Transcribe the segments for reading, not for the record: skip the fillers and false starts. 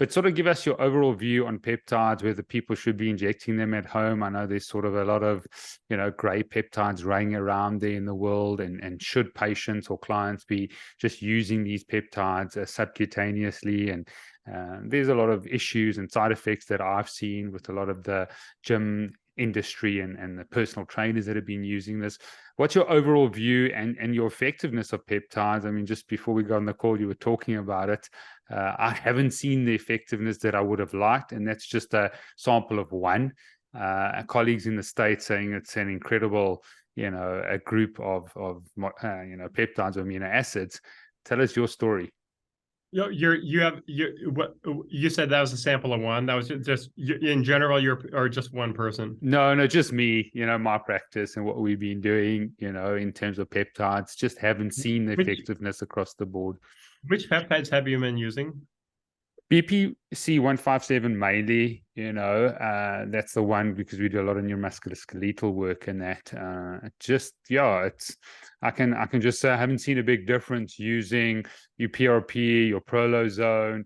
but sort of give us your overall view on peptides, whether people should be injecting them at home. I know there's sort of a lot of, gray peptides running around there in the world, and should patients or clients be just using these peptides subcutaneously? And there's a lot of issues and side effects that I've seen with a lot of the gym industry and the personal trainers that have been using this. What's your overall view and your effectiveness of peptides? I mean, just before we got on the call, you were talking about it. I haven't seen the effectiveness that I would have liked, and that's just a sample of one. Colleagues in the States saying it's an incredible, a group of peptides or amino acids. Tell us your story. You said that was a sample of one. That was just in general, or just one person? No, just me, my practice and what we've been doing, in terms of peptides. Just haven't seen the effectiveness across the board. Which peptides have you been using? BPC 157 mainly, that's the one, because we do a lot of neuromusculoskeletal work in that. I can just say I haven't seen a big difference using your PRP, your prolozone,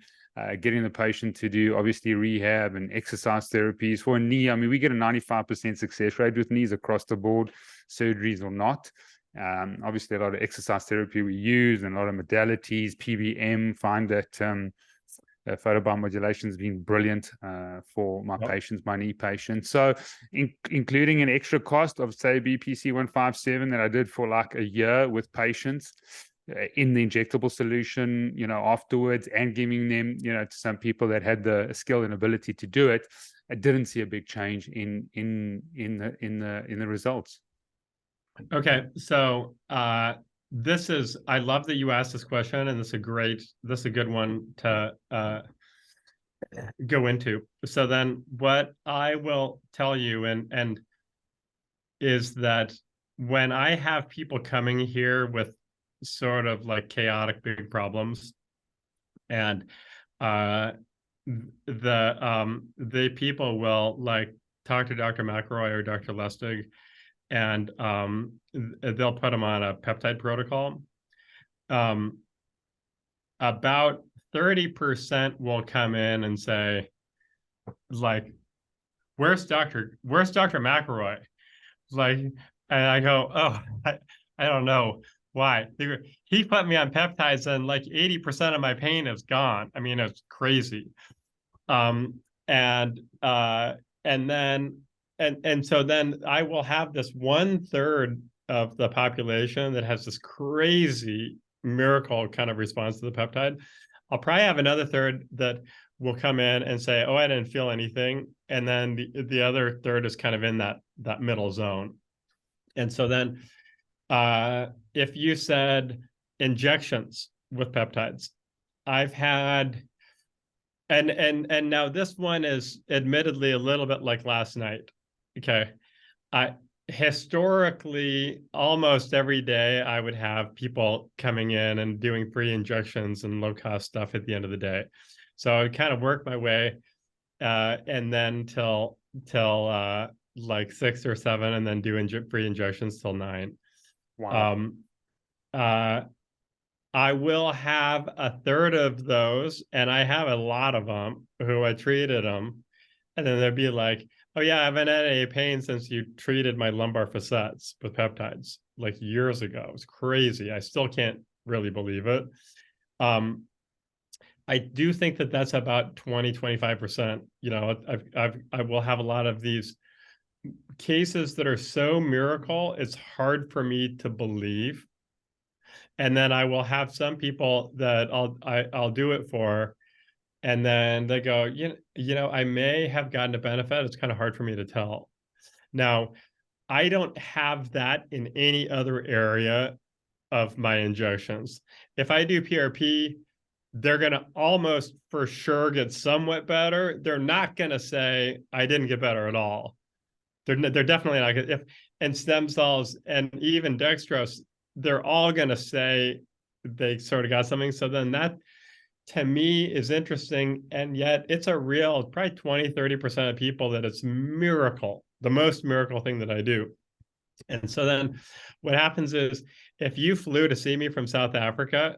getting the patient to do obviously rehab and exercise therapies. For a knee, I mean, we get a 95% success rate with knees across the board, surgeries or not. Obviously a lot of exercise therapy we use and a lot of modalities. PBM, find that photobiomodulation has been brilliant for my patients, my knee patients. So including an extra cost of, say, BPC 157 that I did for like a year with patients in the injectable solution, afterwards, and giving them, to some people that had the skill and ability to do it, I didn't see a big change in the results. Okay, so I love that you asked this question, and this is a good one to go into. So then what I will tell you and is that when I have people coming here with sort of like chaotic big problems, and the people will like talk to Dr. McElroy or Dr. Lustig, and they'll put them on a peptide protocol. About 30% will come in and say, like, where's Dr. McElroy? Like, and I go, oh, I don't know why. He put me on peptides and like 80% of my pain is gone. I mean, it's crazy. And so then I will have this 1/3 of the population that has this crazy miracle kind of response to the peptide. I'll probably have another third that will come in and say, oh, I didn't feel anything. And then the other third is kind of in that middle zone. And so then if you said injections with peptides, I've had, and now this one is admittedly a little bit like last night. Okay. Historically, almost every day, I would have people coming in and doing free injections and low-cost stuff at the end of the day. So I would kind of work my way, and then till like 6 or 7, and then do free injections till 9. Wow. I will have a third of those, and I have a lot of them who I treated them, and then they'd be like, oh yeah, I haven't had any pain since you treated my lumbar facets with peptides like years ago. It was crazy. I still can't really believe it. I do think that that's about 20-25%. I will have a lot of these cases that are so miracle, it's hard for me to believe. And then I will have some people that I'll do it for, and then they go, I may have gotten a benefit. It's kind of hard for me to tell. Now, I don't have that in any other area of my injections. If I do PRP, they're going to almost for sure get somewhat better. They're not going to say, I didn't get better at all. They're definitely not going to. And stem cells and even dextrose, they're all going to say they sort of got something. So then that, to me, is interesting. And yet it's a real, probably 20-30% of people that it's miracle, the most miracle thing that I do. And so then what happens is, if you flew to see me from South Africa,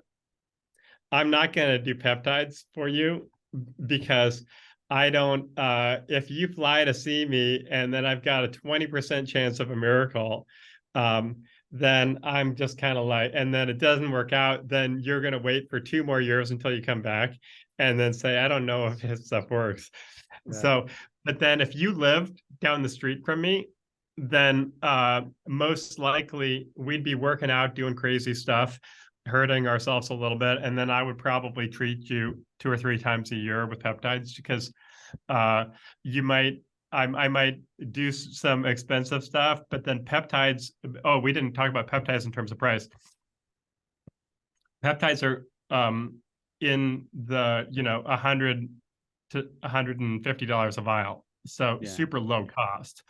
I'm not going to do peptides for you. because I don't, if you fly to see me and then I've got a 20% chance of a miracle, then I'm just kind of like, and then it doesn't work out, then you're going to wait for 2 more years until you come back and then say, I don't know if this stuff works. Yeah. So, but then if you lived down the street from me, then most likely we'd be working out, doing crazy stuff, hurting ourselves a little bit, and then I would probably treat you 2 or 3 times a year with peptides, because you might, I might do some expensive stuff, but then peptides. Oh, we didn't talk about peptides in terms of price. Peptides are in the $100 to $150 a vial, so super low cost.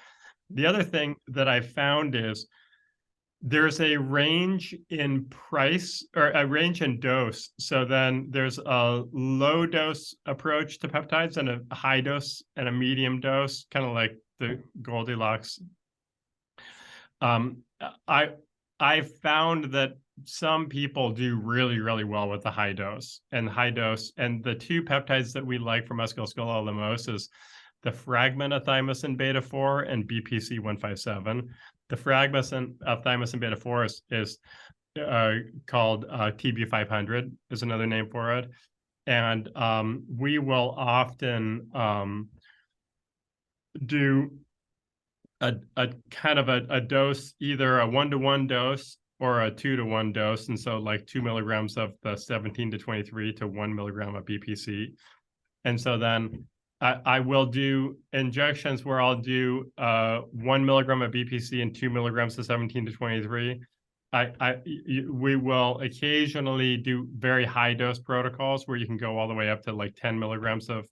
The other thing that I found is there's a range in price, or a range in dose. So then there's a low dose approach to peptides and a high dose and a medium dose, kind of like the Goldilocks. I found that some people do really, really well with the high dose, and the 2 peptides that we like for musculoskeletal the most is the fragment of thymosin beta 4 and BPC 157. The fragment of thymosin beta 4 is called TB500 is another name for it. And we will often do a kind of a dose, either a 1-to-1 dose or a 2-to-1 dose. And so like 2 milligrams of the 17 to 23 to 1 milligram of BPC. And so then I will do injections where I'll do 1 milligram of BPC and 2 milligrams of 17 to 23. We will occasionally do very high dose protocols where you can go all the way up to like 10 milligrams of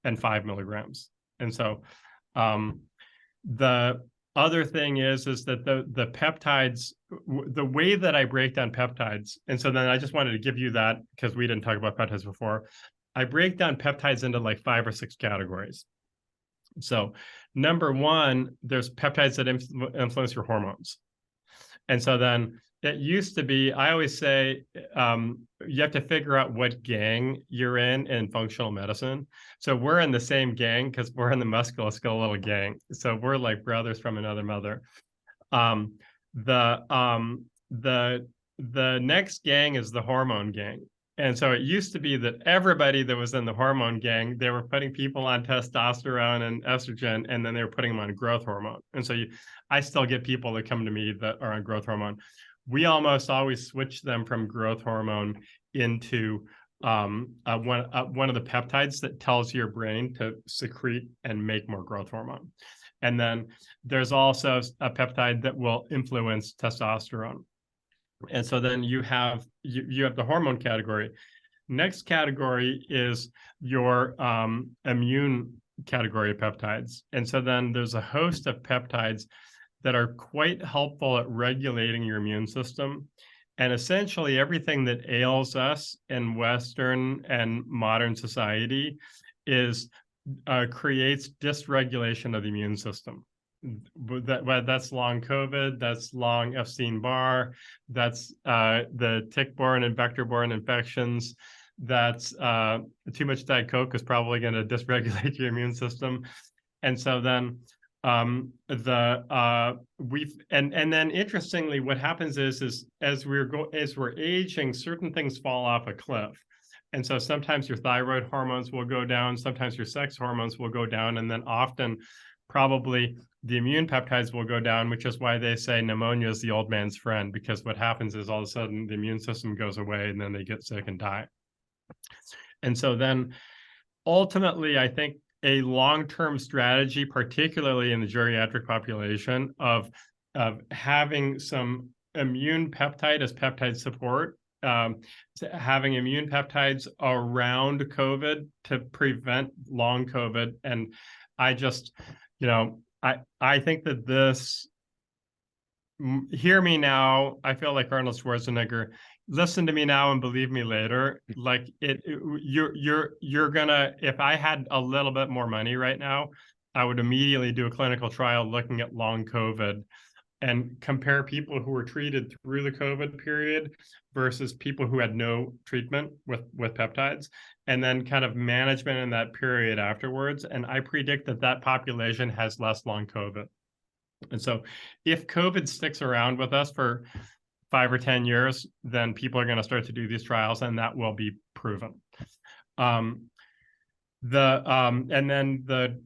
and 5 milligrams. And so the other thing is that the peptides, the way that I break down peptides, and so then I just wanted to give you that because we didn't talk about peptides before. I break down peptides into like 5 or 6 categories. So number 1, there's peptides that influence your hormones. And so then it used to be, I always say, you have to figure out what gang you're in functional medicine. So we're in the same gang because we're in the musculoskeletal gang. So we're like brothers from another mother. The next gang is the hormone gang. And so it used to be that everybody that was in the hormone gang, they were putting people on testosterone and estrogen, and then they were putting them on growth hormone. And so I still get people that come to me that are on growth hormone. We almost always switch them from growth hormone into one of the peptides that tells your brain to secrete and make more growth hormone. And then there's also a peptide that will influence testosterone. And so then you have the hormone category. Next category is your immune category of peptides. And so then there's a host of peptides that are quite helpful at regulating your immune system. And essentially everything that ails us in Western and modern society creates dysregulation of the immune system. That's long COVID, that's long Epstein-Barr, that's the tick-borne and vector-borne infections, that's too much Diet Coke is probably going to dysregulate your immune system. And so then and then interestingly, what happens is as we're aging, certain things fall off a cliff. And so sometimes your thyroid hormones will go down, sometimes your sex hormones will go down, and then often probably the immune peptides will go down, which is why they say pneumonia is the old man's friend, because what happens is all of a sudden the immune system goes away and then they get sick and die. And so then ultimately, I think a long-term strategy, particularly in the geriatric population, of having some immune peptide as peptide support, having immune peptides around COVID to prevent long COVID. And I just, I think that this, hear me now, I feel like Arnold Schwarzenegger, listen to me now and believe me later. Like you're gonna, if I had a little bit more money right now, I would immediately do a clinical trial looking at long COVID and compare people who were treated through the COVID period versus people who had no treatment with peptides, and then kind of management in that period afterwards. And I predict that that population has less long COVID. And so if COVID sticks around with us for 5 or 10 years, then people are going to start to do these trials, and that will be proven. And then the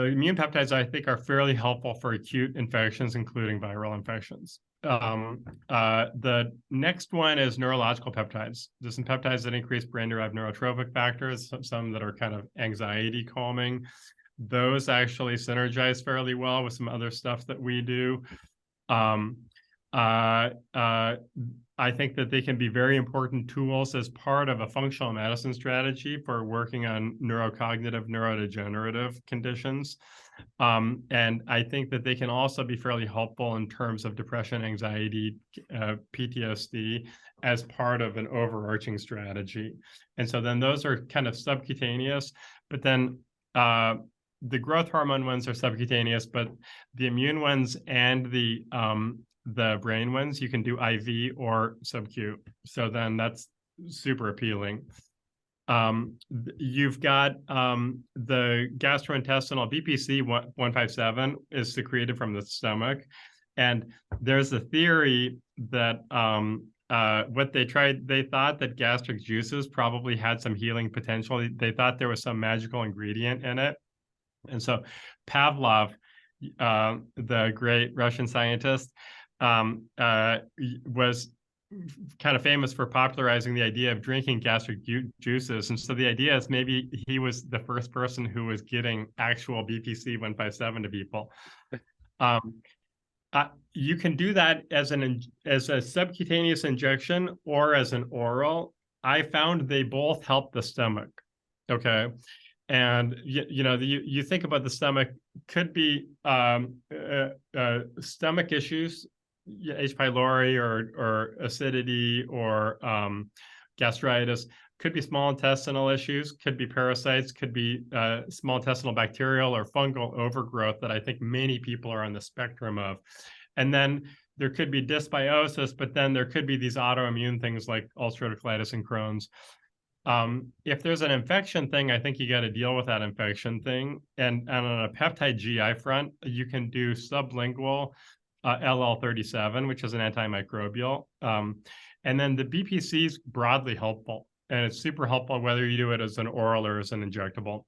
immune peptides, I think, are fairly helpful for acute infections, including viral infections. The next one is neurological peptides. There's some peptides that increase brain-derived neurotrophic factors, some that are kind of anxiety calming. Those actually synergize fairly well with some other stuff that we do. I think that they can be very important tools as part of a functional medicine strategy for working on neurocognitive, neurodegenerative conditions. And I think that they can also be fairly helpful in terms of depression, anxiety, PTSD as part of an overarching strategy. And so then those are kind of subcutaneous, but then the growth hormone ones are subcutaneous, but the immune ones and the brain ones, you can do IV or subQ. So then that's super appealing. You've got the gastrointestinal BPC 157 is secreted from the stomach. And there's a theory that what they thought that gastric juices probably had some healing potential. They thought there was some magical ingredient in it. And so Pavlov, the great Russian scientist, was kind of famous for popularizing the idea of drinking gastric juices. And so the idea is maybe he was the first person who was getting actual BPC 157 to people. You can do that as a subcutaneous injection or as an oral. I found they both help the stomach. Okay. And you think about the stomach, could be stomach issues, H. pylori or acidity or gastritis, could be small intestinal issues, could be parasites, could be small intestinal bacterial or fungal overgrowth that I think many people are on the spectrum of. And then there could be dysbiosis, but then there could be these autoimmune things like ulcerative colitis and Crohn's. If there's an infection thing, I think you got to deal with that infection thing. And on a peptide GI front, you can do sublingual LL37, which is an antimicrobial. And then the BPC is broadly helpful. And it's super helpful whether you do it as an oral or as an injectable.